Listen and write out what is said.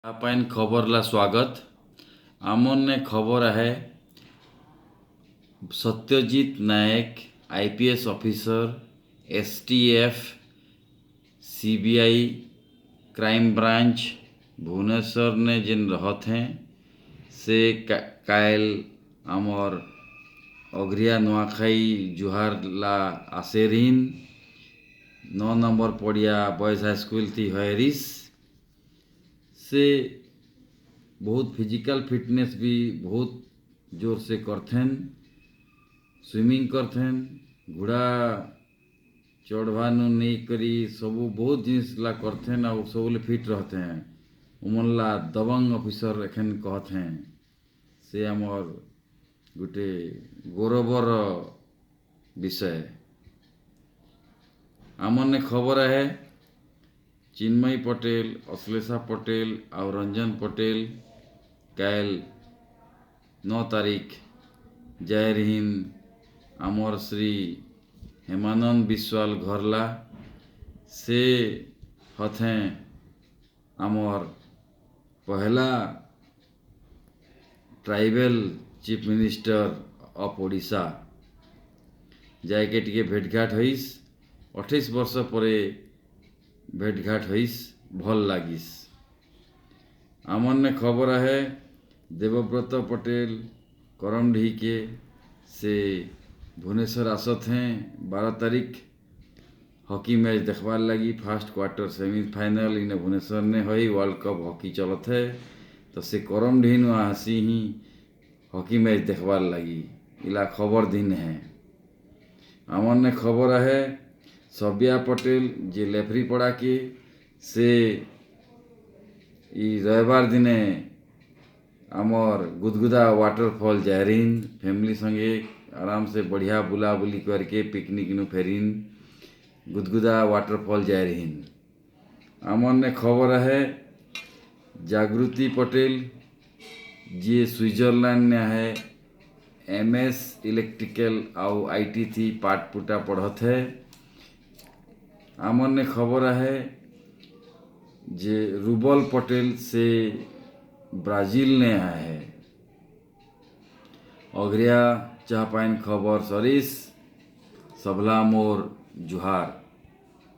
आपण खबरला स्वागत. आमने खबर आहे Satyajit Nayak IPS officer STF CBI crime branch Bhubaneswar ने जिन रहत हैं से कायल आमर अग्रिया नुआखाई जुहार ला आसेरीन 9 नंबर पड़िया बॉयज हाई स्कूल थी हयरिस से बहुत फिजिकल फिटनेस भी बहुत जोर से करथें. स्विमिंग करथें, घोड़ा चढ़वानु नहीं करी सबू बहुत जिनिस ला करथें और सबले फिट रहते हैं. उमनला दबंग ऑफिसर एखन कहते से आमर गोटे गौरवर विषय. आमने खबर है चिन्मयी पटेल, अश्लेषा पटेल और रंजन पटेल काल 9 तारीख जय हिंद आमर श्री हेमानंद विश्वाल घरला से हथें आमर पहला tribal chief minister of Odisha जाके टिके भेटघाट होइस. 28 वर्ष पर भेटघाट होइस भल लागिस. आमने खबर है देवव्रत पटेल करमढी के से भुवनेश्वर आसत हैं 12 तारीख हॉकी मैच देखवार लगी. फर्स्ट क्वार्टर सेमीफाइनल इन भुवनेश्वर ने हई वर्ल्ड कप हॉकी चलत है तो से करमढी नु आसी ही हॉकी मैच देखवार लगी. इला खबर दिन है. आमने खबर है सबिया पटेल जे लेफरी पड़ा के से रविवार दिने आमर गुदगुदा वाटरफॉल जायरीन फैमिली संगे आराम से बढ़िया बुला बुली करके पिकनिक नु फेरीन गुदगुदा वाटरफॉल जायरीन. आमने खबर है जागृति पटेल जी स्विट्जरलैंड ने है MS इलेक्ट्रिकल और IT थी पाटपुटा पढ़त है. आमने खबर है जे रूबल पटेल से ब्राज़ील ने है. अग्रिया चाहपाइन खबर सरीस सबला मोर जुहार.